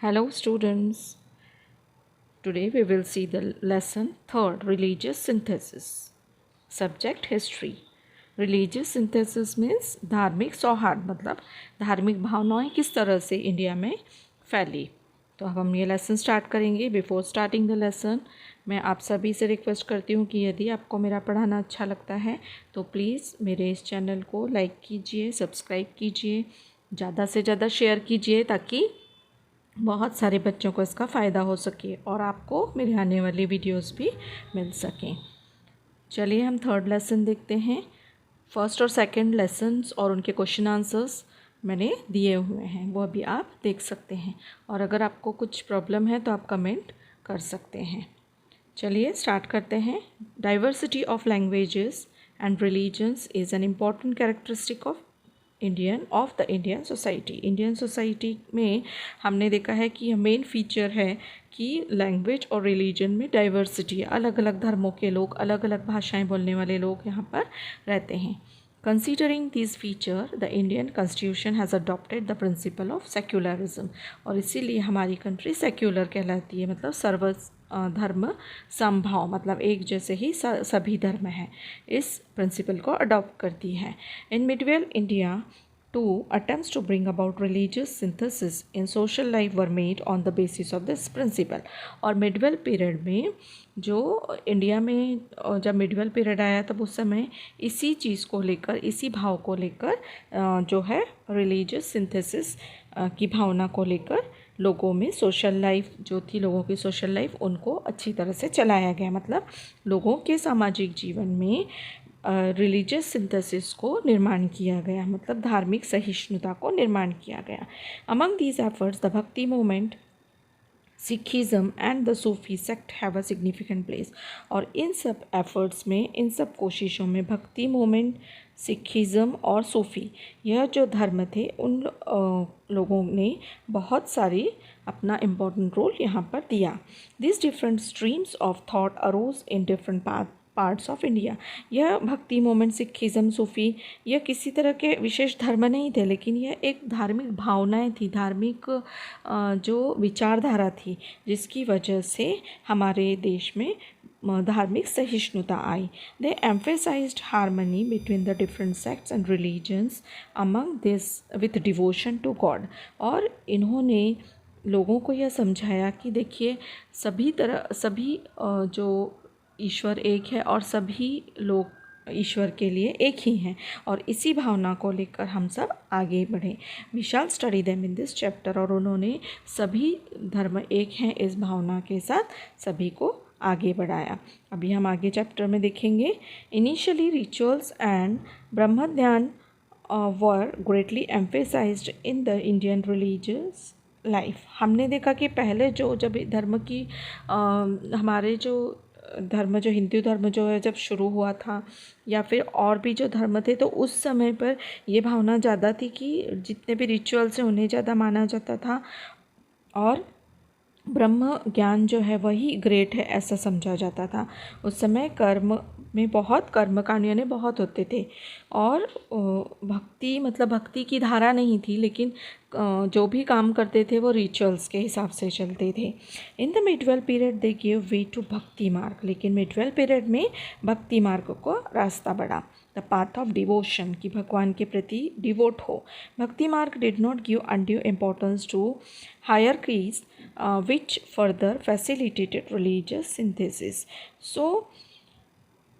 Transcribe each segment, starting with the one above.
Hello students, today we will see the lesson 3rd religious synthesis. Subject history. Religious synthesis means धार्मिक सौहार्द मतलब धार्मिक भावनाएं किस तरह से इंडिया में फैली। तो अब हम ये लेसन स्टार्ट करेंगे। बिफोर स्टार्टिंग द लेसन मैं आप सभी से रिक्वेस्ट करती हूँ कि यदि आपको मेरा पढ़ाना अच्छा लगता है तो प्लीज़ मेरे इस चैनल को लाइक कीजिए, सब्सक्राइब कीजिए, ज़्यादा से ज़्यादा शेयर कीजिए ताकि बहुत सारे बच्चों को इसका फ़ायदा हो सके और आपको मेरे आने वाली वीडियोस भी मिल सकें। चलिए हम थर्ड लेसन देखते हैं। फर्स्ट और सेकंड लेसन्स और उनके क्वेश्चन आंसर्स मैंने दिए हुए हैं, वो अभी आप देख सकते हैं और अगर आपको कुछ प्रॉब्लम है तो आप कमेंट कर सकते हैं। चलिए स्टार्ट करते हैं। Diversity of languages and religions is an important characteristic of Indian society. Indian society में हमने देखा है कि मेन फीचर है कि लैंग्वेज और रिलीजन में डाइवर्सिटी, अलग अलग धर्मों के लोग, अलग अलग भाषाएं बोलने वाले लोग यहाँ पर रहते हैं। Considering this feature the Indian constitution has adopted the principle of secularism, और इसीलिए हमारी कंट्री सेक्युलर कहलाती है, मतलब सर्व धर्म समभाव, मतलब एक जैसे ही सभी धर्म हैं, इस प्रिंसिपल को अडॉप्ट करती है। In medieval India two attempts to bring about religious synthesis in social life were made on the basis of this principle। और मिडवेल पीरियड में जो इंडिया में जब मिडवेल पीरियड आया तब उस समय इसी चीज़ को लेकर, इसी भाव को लेकर जो है रिलीजियस सिंथेसिस की भावना को लेकर लोगों में सोशल लाइफ जो थी, लोगों की सोशल लाइफ, उनको अच्छी तरह से चलाया गया। मतलब लोगों के सामाजिक जीवन में रिलीजियस सिंथेसिस को निर्माण किया गया, मतलब धार्मिक सहिष्णुता को निर्माण किया गया। Among these efforts the bhakti movement, Sikhism and the Sufi sect have a significant place. और इन सब एफर्ट्स में, इन सब कोशिशों में भक्ति मूवमेंट, सिखिज़म और सूफी, यह जो धर्म थे, उन लोगों ने बहुत सारी अपना इम्पोर्टेंट रोल यहाँ पर दिया। This different streams of thought arose in different parts of India. यह भक्ति मूवमेंट, सिखिज़म, सूफ़ी, यह किसी तरह के विशेष धर्म नहीं थे, लेकिन यह एक धार्मिक भावनाएं थी, धार्मिक जो विचारधारा थी, जिसकी वजह से हमारे देश में धार्मिक सहिष्णुता आई। They emphasized harmony between the different sects and religions among this with devotion to God. और इन्होंने लोगों को यह समझाया कि देखिए सभी जो ईश्वर एक है और सभी लोग ईश्वर के लिए एक ही हैं, और इसी भावना को लेकर हम सब आगे बढ़ें। We shall study them in this chapter. और उन्होंने सभी धर्म एक हैं इस भावना के साथ सभी को आगे बढ़ाया। अभी हम आगे चैप्टर में देखेंगे। Initially rituals and brahma dhyan were greatly emphasized in the Indian religious life. हमने देखा कि पहले जब धर्म की हमारे जो हिंदू धर्म जो है जब शुरू हुआ था, या फिर और भी जो धर्म थे, तो उस समय पर ये भावना ज़्यादा थी कि जितने भी रिचुअल्स हैं उन्हें ज़्यादा माना जाता था और ब्रह्म ज्ञान जो है वही ग्रेट है ऐसा समझा जाता था। उस समय कर्म में बहुत कर्मकांड यानी बहुत होते थे, और भक्ति मतलब भक्ति की धारा नहीं थी, लेकिन जो भी काम करते थे वो रिचुअल्स के हिसाब से चलते थे। In the medieval period they give way to bhakti marg, लेकिन मिडवेल पीरियड में भक्ति मार्ग को रास्ता बढ़ा। द पाथ ऑफ डिवोशन, कि भगवान के प्रति डिवोट हो। Bhakti marg did not give undue importance to hierarchies which further facilitated religious synthesis। So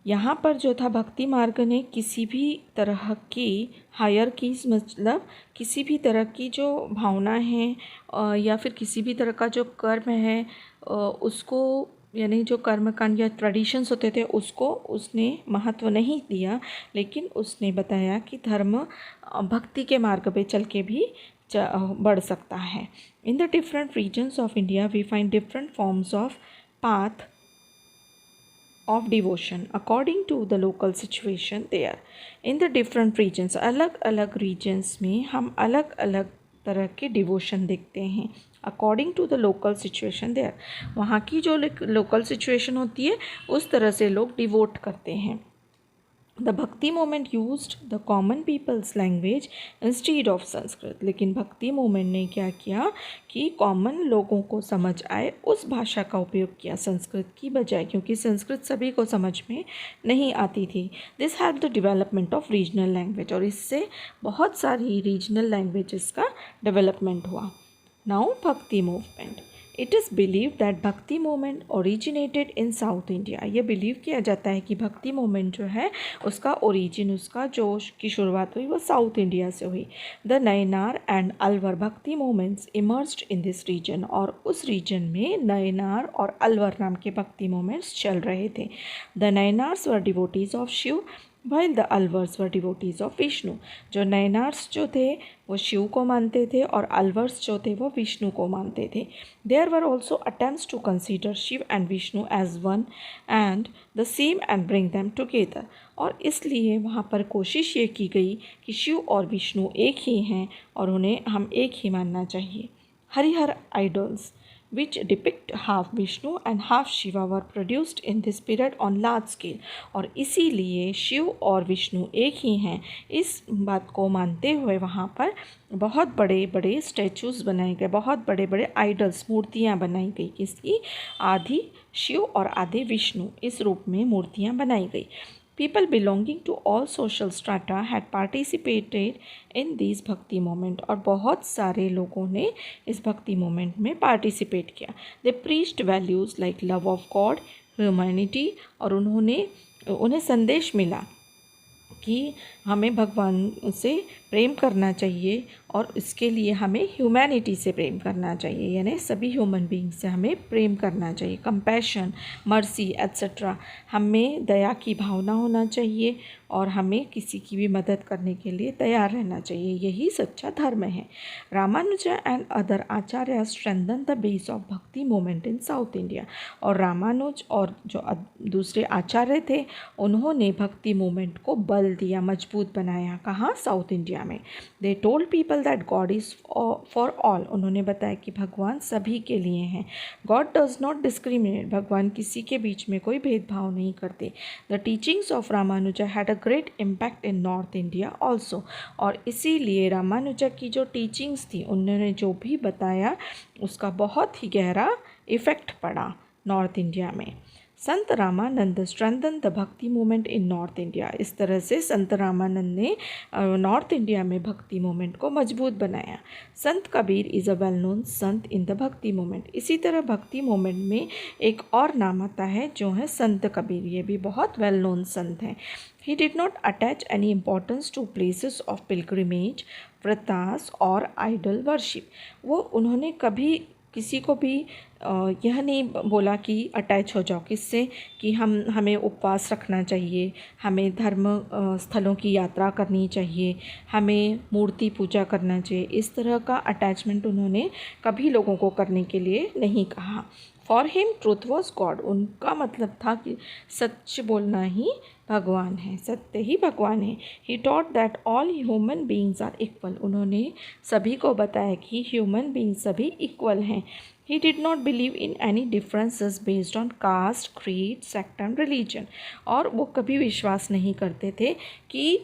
यहाँ पर जो था भक्ति मार्ग ने किसी भी तरह की हायरकीज, मतलब किसी भी तरह की जो भावना है या फिर किसी भी तरह का जो कर्म है उसको, यानी जो कर्मकांड या ट्रेडिशंस होते थे उसको उसने महत्व नहीं दिया, लेकिन उसने बताया कि धर्म भक्ति के मार्ग पे चल के भी बढ़ सकता है। In the different regions of India we find different forms of path of devotion according to the local situation there. In the different regions, अलग अलग रीजन्स में हम अलग अलग तरह के डिवोशन देखते हैं। According to the local situation there, वहाँ की जो लोकल सिचुएशन होती है उस तरह से लोग डिवोट करते हैं। The bhakti movement used the common people's language instead of Sanskrit. लेकिन भक्ति मूवमेंट ने क्या किया कि कॉमन लोगों को समझ आए उस भाषा का उपयोग किया संस्कृत की बजाय, क्योंकि संस्कृत सभी को समझ में नहीं आती थी। This help the development of regional language, और इससे बहुत सारी रीजनल लैंग्वेजेस का डेवलपमेंट हुआ। Now bhakti movement. It is believe that bhakti movement originated in South India. ये बिलीव किया जाता है कि भक्ति मूवमेंट जो है उसका ओरिजिन, उसका जोश की शुरुआत हुई वो साउथ इंडिया से हुई। The Nayanar and Alvar bhakti movements emerged in this region, और उस रीजन में नयनार और अलवर नाम के भक्ति मूवमेंट्स चल रहे थे। The Nayanars were devotees of Shiva while the Alvars were devotees of Vishnu. जो नयनार्स जो थे वो शिव को मानते थे और अलवर्स जो थे वो विष्णु को मानते थे। There were also attempts to consider Shiva and Vishnu as one and the same and bring them together. और इसलिए वहाँ पर कोशिश ये की गई कि शिव और विष्णु एक ही हैं और उन्हें हम एक ही मानना चाहिए। Harihar idols which depict half Vishnu and half Shiva were produced in this period on large scale। और इसीलिए शिव और विष्णु एक ही हैं, इस बात को मानते हुए वहाँ पर बहुत बड़े बड़े स्टैचूज़ बनाए गए, बहुत बड़े बड़े आइडल्स मूर्तियाँ बनाई गई। किसकी? आधी शिव और आधे विष्णु, इस रूप में मूर्तियाँ बनाई गई। People belonging to all social strata had participated in these भक्ति मूवमेंट, और बहुत सारे लोगों ने इस भक्ति मूवमेंट में पार्टिसिपेट किया। They preached values like love of God, humanity, और उन्हें संदेश मिला कि हमें भगवान से प्रेम करना चाहिए और इसके लिए हमें ह्यूमैनिटी से प्रेम करना चाहिए, यानी सभी ह्यूमन बीइंग से हमें प्रेम करना चाहिए। कंपैशन, मर्सी एट्सेट्रा, हमें दया की भावना होना चाहिए और हमें किसी की भी मदद करने के लिए तैयार रहना चाहिए, यही सच्चा धर्म है। Ramanuja and other Acharya strengthen the base of भक्ति मूवमेंट इन साउथ इंडिया। और रामानुज और जो दूसरे आचार्य थे उन्होंने भक्ति मूवमेंट को बल दिया, मजबूत बनाया। कहाँ? साउथ इंडिया में। They told people that God is for all. उन्होंने बताया कि भगवान सभी के लिए हैं। गॉड डज नॉट डिस्क्रिमिनेट, भगवान किसी के बीच में कोई भेदभाव नहीं करते। The teachings of Ramanuja had a great impact in north India also. और इसीलिए रामानुजा की जो टीचिंग्स थी, उन्होंने जो भी बताया उसका बहुत ही गहरा इफ़ेक्ट पड़ा नॉर्थ इंडिया में। संत Ramanand strengthen the bhakti movement in north India. इस तरह से संत रामानंद ने नॉर्थ इंडिया में भक्ति मूवमेंट को मजबूत बनाया। संत Kabir is a well known Sant in the bhakti movement. इसी तरह भक्ति मूवमेंट में एक और नाम आता है जो है संत कबीर, ये भी बहुत वेल नोन संत हैं। He did not attach any importance to places of pilgrimage, व्रतास और आइडल वर्शिप। वो उन्होंने कभी किसी को भी यह नहीं बोला कि अटैच हो जाओ किससे, कि हमें उपवास रखना चाहिए, हमें धर्म स्थलों की यात्रा करनी चाहिए, हमें मूर्ति पूजा करना चाहिए। इस तरह का अटैचमेंट उन्होंने कभी लोगों को करने के लिए नहीं कहा। For him truth was God. उनका मतलब था कि सच बोलना ही भगवान है, सत्य ही भगवान है। He taught that all human beings are equal. उन्होंने सभी को बताया कि ह्यूमन बीइंग सभी इक्वल हैं। He did not believe in any differences based on caste, creed, sect and religion। और वो कभी विश्वास नहीं करते थे कि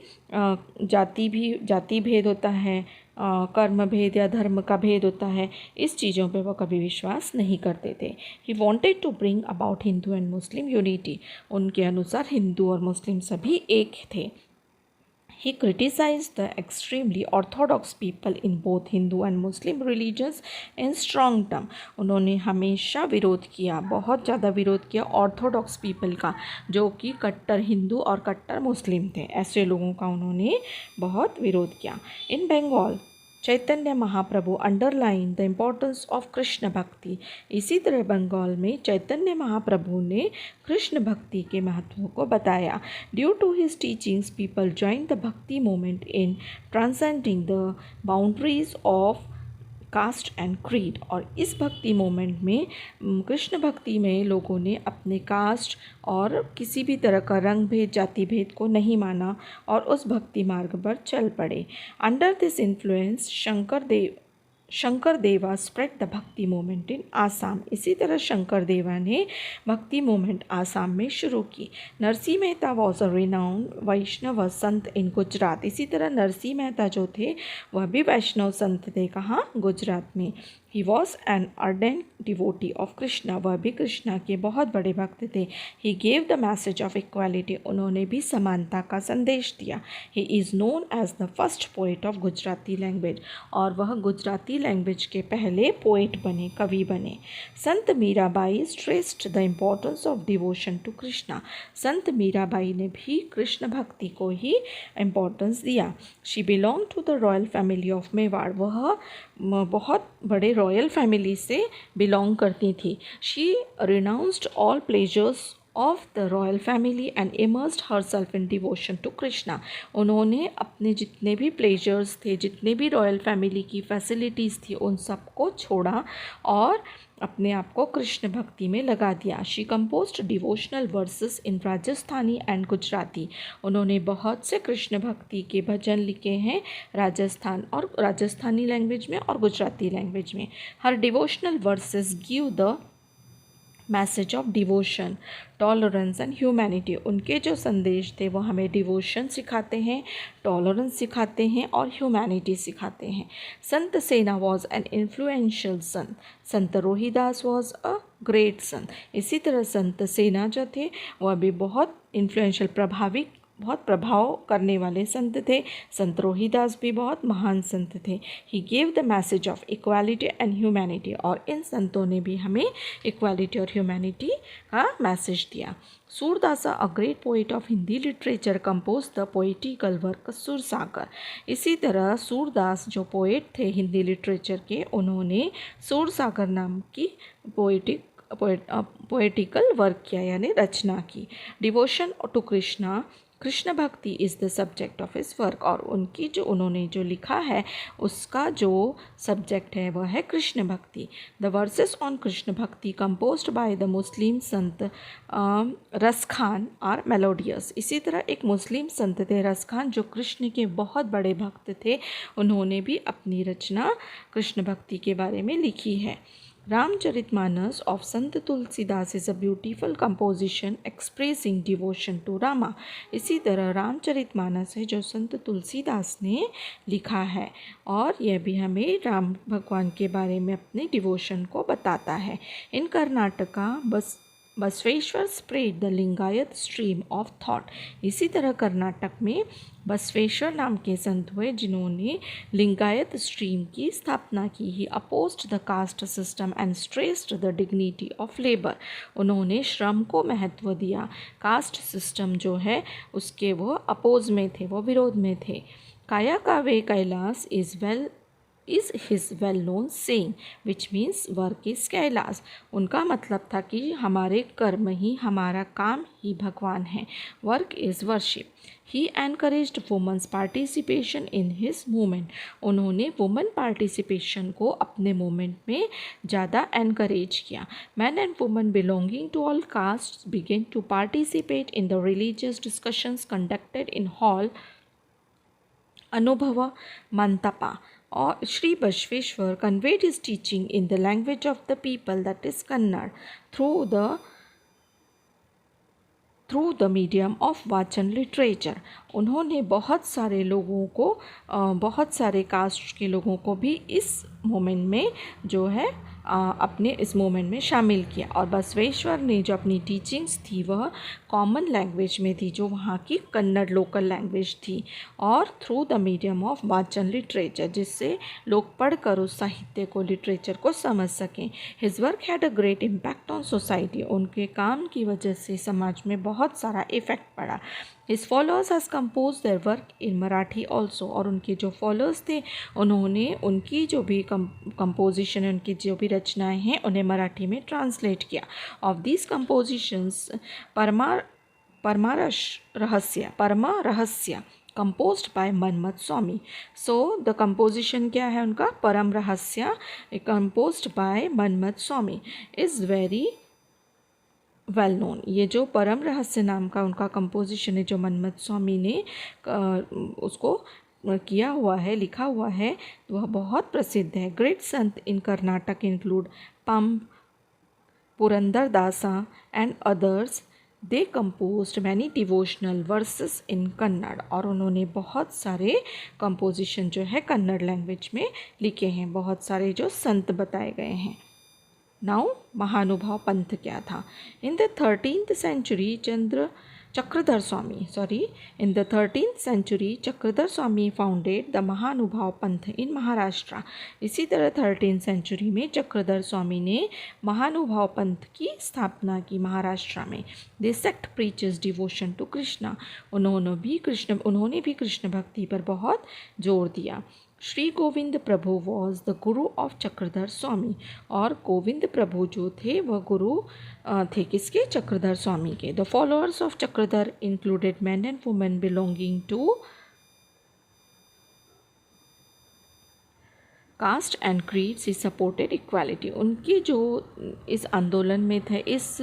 जाति भेद होता है, कर्म भेद या धर्म का भेद होता है, इस चीज़ों पे वो कभी विश्वास नहीं करते थे। He wanted to bring about Hindu and Muslim unity। उनके अनुसार हिंदू और मुस्लिम सभी एक थे। He criticized the extremely orthodox people in both Hindu and Muslim religions in strong term। उन्होंने हमेशा विरोध किया, बहुत ज़्यादा विरोध किया ऑर्थोडॉक्स पीपल का, जो कि कट्टर हिंदू और कट्टर मुस्लिम थे। ऐसे लोगों का उन्होंने बहुत विरोध किया। In Bengal Chaitanya Mahaprabhu underline the importance of Krishna bhakti. इसी तरह बंगाल में चैतन्य महाप्रभु ने कृष्ण भक्ति के महत्व को बताया। Due to his teachings people join the bhakti movement in transcending the boundaries of caste and creed. और इस भक्ति मूवमेंट में कृष्ण भक्ति में लोगों ने अपने कास्ट और किसी भी तरह का रंग भेद, जाति भेद को नहीं माना और उस भक्ति मार्ग पर चल पड़े। अंडर दिस इन्फ्लुएंस शंकर देव शंकर देवा स्प्रेड द भक्ति मूवमेंट इन आसाम। इसी तरह शंकर देवा ने भक्ति मूवमेंट आसाम में शुरू की। Narsinh Mehta was a renowned Vaishnav sant in Gujarat. इसी तरह नरसिंह मेहता जो थे वह भी वैष्णव संत थे। कहाँ? गुजरात में। He was an ardent devotee of Krishna. वह भी कृष्णा के बहुत बड़े भक्त थे। He gave the message of equality. उन्होंने भी समानता का संदेश दिया। He is known as the first poet of Gujarati language. और वह गुजराती लैंग्वेज के पहले पोएट बने, कवि बने। Sant Mirabai stressed the importance of devotion to Krishna. Sant Mirabai ने भी कृष्ण भक्ति को ही इम्पोर्टेंस दिया। She belong to the royal family of Mewar. वह बहुत बड़े रॉयल फैमिली से बिलोंग करती थी। She renounced all pleasures of the royal family and immersed herself in devotion to Krishna. उन्होंने अपने जितने भी प्लेजर्स थे, जितने भी रॉयल फैमिली की फैसिलिटीज़ थी, उन सबको छोड़ा और अपने आप को कृष्ण भक्ति में लगा दिया। She composed devotional verses in Rajasthani and Gujarati. उन्होंने बहुत से कृष्ण भक्ति के भजन लिखे हैं राजस्थानी लैंग्वेज में और गुजराती लैंग्वेज में। Her devotional verses give the message of devotion, tolerance and humanity. उनके जो संदेश थे वो हमें डिवोशन सिखाते हैं, टॉलरेंस सिखाते हैं और ह्यूमैनिटी सिखाते हैं। संत सेना was an influential sun. Sant Rohidas was a great सन। इसी तरह संत सेना जो थे वह भी बहुत इन्फ्लुएंशियल, बहुत प्रभाव करने वाले संत थे। संत रोहिदास भी बहुत महान संत थे। He gave the message of equality and humanity. और इन संतों ने भी हमें इक्वालिटी और ह्यूमैनिटी का मैसेज दिया। Surdas a great poet of Hindi literature compose the poetical work Sursagar. इसी तरह सूरदास जो पोइट थे हिंदी लिटरेचर के, उन्होंने सुरसागर नाम की पोएटिकल वर्क किया, यानी रचना की। डिवोशन टू कृष्णा, कृष्ण भक्ति is the subject of his work. और उन्होंने जो लिखा है उसका जो सब्जेक्ट है वह है कृष्ण भक्ति। द वर्सेस ऑन कृष्ण भक्ति कंपोज्ड बाय द मुस्लिम संत रस खान आर मेलोडियस। इसी तरह एक मुस्लिम संत थे रस खान जो कृष्ण के बहुत बड़े भक्त थे। उन्होंने भी अपनी रचना कृष्ण भक्ति के बारे में लिखी है। Ramcharitmanas of Sant Tulsidas is a beautiful composition expressing devotion to Rama. इसी तरह रामचरितमानस है जो संत तुलसीदास ने लिखा है और यह भी हमें राम भगवान के बारे में अपने डिवोशन को बताता है। In Karnataka Basaveshwara spread the Lingayat stream of thought. इसी तरह कर्नाटक में बसवेश्वर नाम के संत हुए जिन्होंने लिंगायत स्ट्रीम की स्थापना की। He opposed the caste system and stressed the dignity of labour. उन्होंने श्रम को महत्व दिया। कास्ट सिस्टम जो है उसके वो अपोज में थे, वो विरोध में थे। काया कावे Kailash is his well-known saying, which means work is Kailash. उनका मतलब था कि हमारे कर्म ही, हमारा काम ही भगवान है। Work is worship. He encouraged women's participation in his movement. उन्होंने वुमेन पार्टिसिपेशन को अपने मूवमेंट में ज़्यादा एनकरेज किया। Man and women belonging to all caste began to participate in the religious discussions conducted in hall Anubhava Mantapa. और Sri Bashveshwar conveyed his teaching in the language of the people, that is Kannada, through the medium of वाचन literature. उन्होंने बहुत सारे लोगों को, बहुत सारे cast के लोगों को भी इस मोमेंट में जो है अपने इस मूवमेंट में शामिल किया। और बसवेश्वर ने जो अपनी टीचिंग्स थी वह कॉमन लैंग्वेज में थी, जो वहाँ की कन्नड़ लोकल लैंग्वेज थी, और थ्रू द मीडियम ऑफ वाचन लिटरेचर, जिससे लोग पढ़कर उस साहित्य को, लिटरेचर को समझ सकें। His work had a great impact on society. उनके काम की वजह से समाज में बहुत सारा इफ़ेक्ट पड़ा। His followers has compose their work in Marathi also. और उनके जो फॉलोअर्स थे उन्होंने उनकी जो भी कंपोजिशन है, उनकी जो भी रचनाएं हैं, उन्हें मराठी में ट्रांसलेट किया। ऑफ दीज कंपोजिशंस परमा रहस्य composed by Manmath Swami. So the composition क्या है उनका? परम रहस्य, composed by Manmath Swami, is very well known. ये जो परम रहस्य नाम का उनका कंपोजिशन है जो मनमथ स्वामी ने उसको किया हुआ है, लिखा हुआ है, वह बहुत प्रसिद्ध है। Great sant in Karnataka include Pampa, Purandara Dasa and others. They composed many devotional verses in Kannada, और उन्होंने बहुत सारे कंपोजिशन जो है कन्नड़ लैंग्वेज में लिखे हैं, बहुत सारे जो संत बताए गए हैं। नाउ महानुभाव पंथ क्या था? In the 13th century Chakradhar Swami founded the Mahanubhav पंथ इन महाराष्ट्र। इसी तरह 13th century में चक्रधर स्वामी ने महानुभाव पंथ की स्थापना की महाराष्ट्र में। The sect preaches devotion to Krishna, उन्होंने भी कृष्ण भक्ति पर बहुत जोर दिया। Shri Govind Prabhu was the guru of Chakradhar Swami, और गोविंद प्रभु जो थे वह गुरु थे किसके? चक्रधर स्वामी के। The followers of Chakradhar included man and women belonging to caste and creeds. He supported equality. उनके जो इस आंदोलन में थे, इस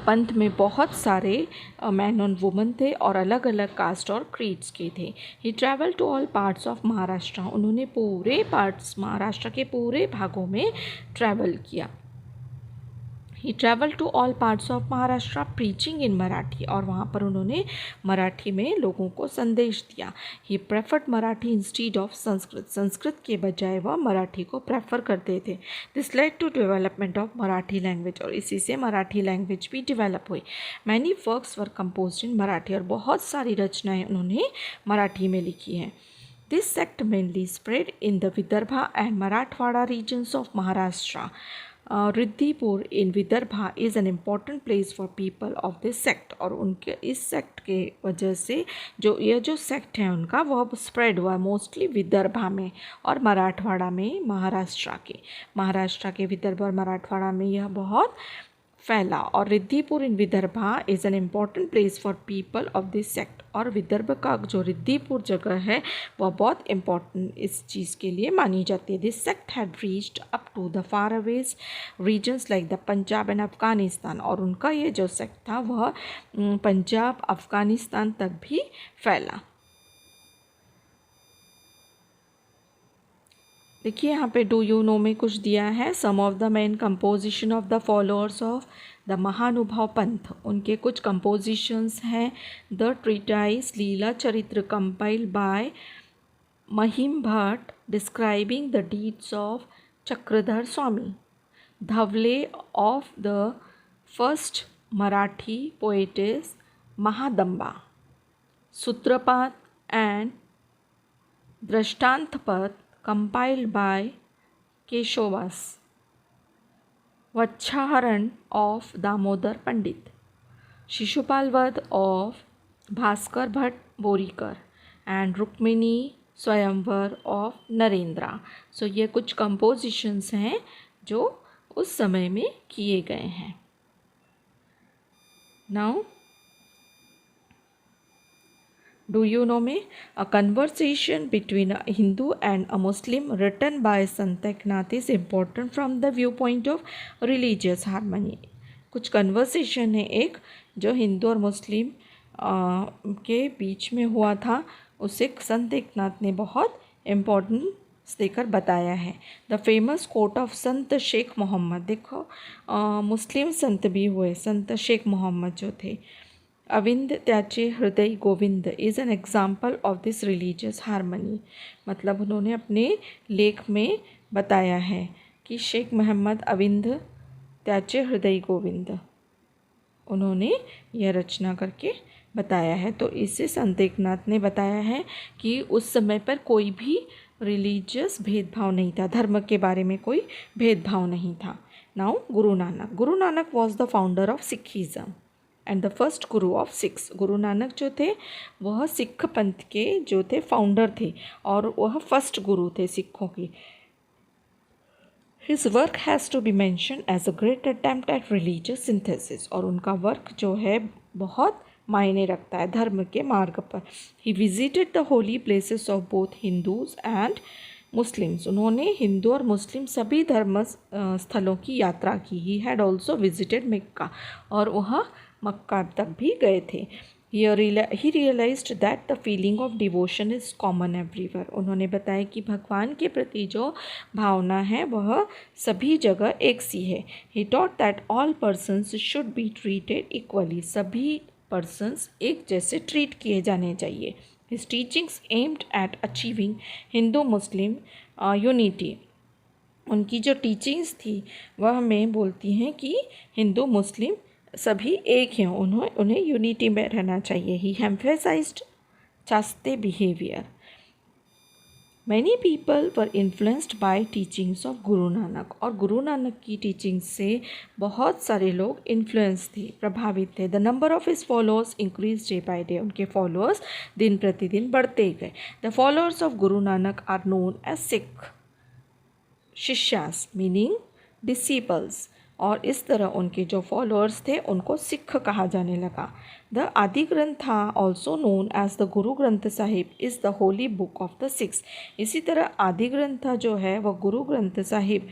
पंथ में बहुत सारे मैन और वुमेन थे और अलग अलग कास्ट और क्रीड्स के थे। He travel to all parts of Maharashtra, उन्होंने पूरे पार्ट्स महाराष्ट्र के पूरे भागों में ट्रैवल किया। He travel to all parts of Maharashtra preaching in Marathi, और वहाँ पर उन्होंने मराठी में लोगों को संदेश दिया। He preferred Marathi instead of Sanskrit, Sanskrit के बजाय वह मराठी को प्रेफर करते थे। This led to development of Marathi language, और इसी से मराठी लैंग्वेज भी डेवलप हुई। Many works were composed in Marathi, और बहुत सारी रचनाएँ उन्होंने मराठी में लिखी हैं। This sect mainly spread in the Vidarbha and Marathwada regions of Maharashtra. Riddhipur in Vidarbha is an important place for people of this sect, और उनके इस सेक्ट के वजह से जो सेक्ट है उनका वह स्प्रेड हुआ मोस्टली विदर्भा में और मराठवाड़ा में। महाराष्ट्र के विदर्भ और मराठवाड़ा में यह बहुत फैला। और Riddhipur in Vidarbha is an important place for people of this sect, और विदर्भ का जो रिद्धिपुर जगह है वह बहुत इम्पॉर्टेंट इस चीज़ के लिए मानी जाती है। This sect had reached up to the far aways regions like the Punjab and Afghanistan, और उनका ये जो सेक्ट था वह पंजाब अफ़गानिस्तान तक भी फैला। देखिए यहाँ पे डू यू नो में कुछ दिया है। Some of the main composition of the followers of the Mahanubhav Panth, उनके कुछ कंपोजिशंस हैं। The treatise Lila Charitra compiled by Mahim Bhatt describing the deeds of Chakradhar Swami, Dhavale of the first Marathi poetess Mahadamba, Sutrapath and Drishtantapath compiled by Keshavas, Vachaharan of Damodar Pandit, Shishupal Vad of Bhaskar Bhatt Borikar, and Rukmini Swayamvar of Narendra. So ये कुछ compositions हैं जो उस समय में किए गए हैं। Now do you know में a conversation between a Hindu and a Muslim written by Sant Eknath is important from the viewpoint of religious harmony। कुछ conversation है एक जो हिंदू और मुस्लिम के बीच में हुआ था, उसे संत एकनाथ ने बहुत इम्पोर्टेंस देकर बताया है। द फेमस कोट ऑफ संत शेख मोहम्मद, देखो मुस्लिम संत भी हुए, संत शेख मोहम्मद जो थे। अविंद त्याचे हृदय Govind is an example of this religious harmony, मतलब उन्होंने अपने लेख में बताया है कि शेख मोहम्मद अविंद त्याचे हृदय गोविंद, उन्होंने यह रचना करके बताया है। तो इससे संत एकनाथ ने बताया है कि उस समय पर कोई भी रिलीजियस भेदभाव नहीं था, धर्म के बारे में कोई भेदभाव नहीं था। Now Guru Nanak was the founder of Sikhism and the first Guru of Sikhs. Guru Nanak जो थे वह सिख पंथ के जो थे फाउंडर थे और वह फर्स्ट गुरु थे सिखों की। His work has to be mention as a great attempt at religious synthesis, और उनका वर्क जो है बहुत मायने रखता है धर्म के मार्ग पर। He visited the Holi places of both Hindus and Muslims, उन्होंने हिंदू और मुस्लिम सभी धर्म स्थलों की यात्रा की। ही हैड ऑल्सो विजिटेड मक्का, और वह मक्का तक भी गए थे। He realized that the feeling of devotion is common everywhere. उन्होंने बताया कि भगवान के प्रति जो भावना है वह सभी जगह एक सी है. He taught that all persons should be treated equally. सभी persons एक जैसे ट्रीट किए जाने चाहिए. His teachings aimed at achieving Hindu-Muslim unity. उनकी जो टीचिंग्स थी वह हमें बोलती हैं कि हिंदू मुस्लिम सभी एक हैं, उन्हें यूनिटी में रहना चाहिए. He emphasized chaste behaviour. Many people were influenced by teachings of Guru Nanak. और गुरु नानक की टीचिंग्स से बहुत सारे लोग इन्फ्लुएंस थे, प्रभावित थे. The number of his followers increase day by day. उनके फॉलोअर्स दिन प्रतिदिन बढ़ते गए. The followers of Guru Nanak are known as Sikh shishyas meaning disciples. और इस तरह उनके जो फॉलोअर्स थे उनको सिख कहा जाने लगा. The Adi Granth also known as the Guru Granth Sahib is the holy book of the Sikhs. इसी तरह आदि ग्रंथ जो है वह गुरु Granth Sahib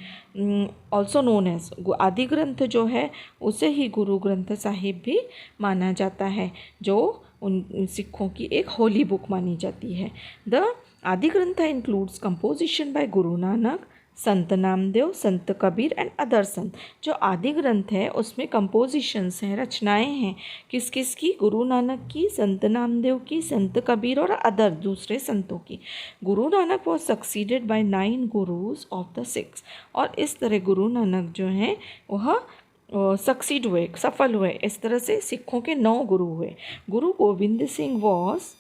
also known as आदि ग्रंथ जो है उसे ही गुरु ग्रंथ साहिब भी माना जाता है, जो उन सिखों की एक होली बुक मानी जाती है. द आदि ग्रंथ includes composition bye Guru Nanak, Sant Namdev, Sant Kabir and other संत. जो आदि ग्रंथ है उसमें कंपोजिशंस हैं, रचनाएं हैं. किस किस की? गुरु नानक की, संत नामदेव की, संत कबीर और अदर दूसरे संतों की. Guru Nanak was succeeded by 9 gurus of the 6. और इस तरह गुरु नानक जो हैं वह सक्सीड हुए, सफल हुए. इस तरह से सिखों के 9 गुरु हुए. गुरु Govind Singh was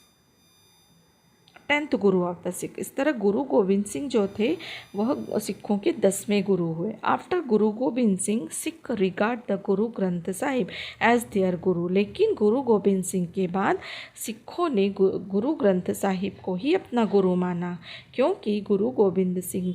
10th Guru of the Sikh. इस तरह गुरु गोविंद सिंह जो थे वह सिखों के 10वें गुरु हुए. After Guru Govind Singh Sikh regard the Guru Granth Sahib as there गुरु. लेकिन गुरु गोविंद सिंह के बाद सिखों ने गुरु ग्रंथ साहिब को ही अपना गुरु माना, क्योंकि गुरु गोविंद सिंह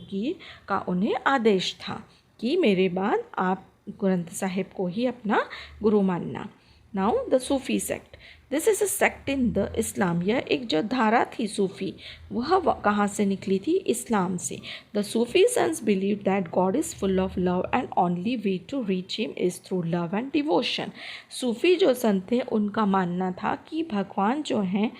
का उन्हें आदेश था कि मेरे बाद आप ग्रंथ साहिब को ही अपना गुरु मानना. Now the Sufi sect. This is a sect in the Islam. यह एक जो धारा थी सूफ़ी, वह कहाँ से निकली थी? इस्लाम से. The Sufi saints believe that God is full of love and only way to reach him is through love and devotion. Sufi जो संत थे उनका मानना था कि भगवान जो हैं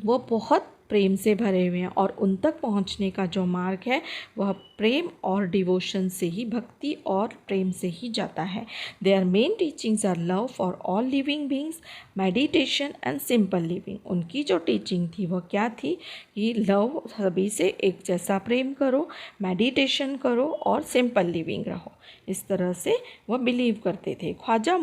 वो बहुत प्रेम से भरे हुए हैं और उन तक पहुंचने का जो मार्ग है वह प्रेम और डिवोशन से ही, भक्ति और प्रेम से ही जाता है. Their main teachings are love for all living beings, meditation and simple living. उनकी जो टीचिंग थी वह क्या थी कि लव, सभी से एक जैसा प्रेम करो, मेडिटेशन करो और सिंपल लिविंग रहो. इस तरह से वह बिलीव करते थे. ख्वाजा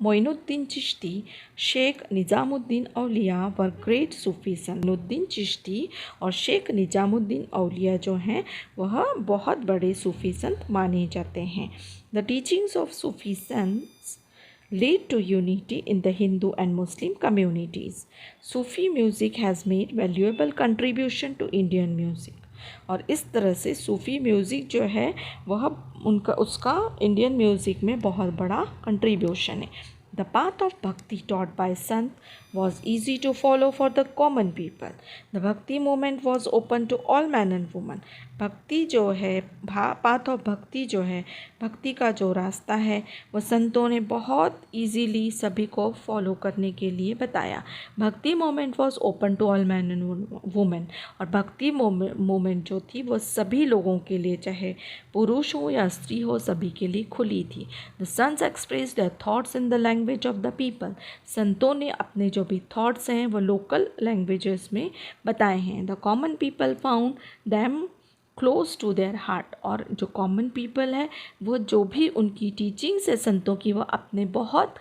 मोइनुद्दीन चिश्ती, शेख निज़ामुद्दीन औलिया वर ग्रेट सूफी सन. मोइनुद्दीन चिश्ती और शेख निज़ामुद्दीन औलिया जो हैं वह बहुत बड़े सूफी संत माने जाते हैं. The teachings of Sufi saints lead to unity in the Hindu and Muslim communities. Sufi music has made valuable contribution to Indian music. और इस तरह से सूफ़ी म्यूज़िक जो है वह उसका इंडियन म्यूज़िक में बहुत बड़ा कंट्रीब्यूशन है. द पाथ ऑफ भक्ति taught by Sant was easy to follow for the common people. The Bhakti movement was open to all men and women. भक्ति जो है, पाथ ऑफ भक्ति जो है, भक्ति का जो रास्ता है वह संतों ने बहुत इजीली सभी को फॉलो करने के लिए बताया. Bhakti movement was open to all man and women. और भक्ति मोमेंट जो थी वो सभी लोगों के लिए, चाहे पुरुष हो या स्त्री हो, सभी के लिए खुली थी. The saints express their thoughts in the language of the people. संतों ने अपने जो भी थॉट्स हैं वो लोकल लैंग्वेजेस में बताए हैं. The common people found them close to their heart. और जो कॉमन पीपल है वो जो भी उनकी टीचिंग्स है संतों की वो अपने बहुत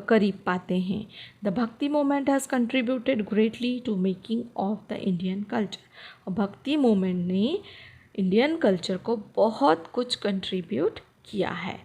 करीब पाते हैं. The bhakti movement has contributed greatly to making of the Indian culture. और भक्ति मूवमेंट ने इंडियन कल्चर को बहुत कुछ कंट्रीब्यूट किया है.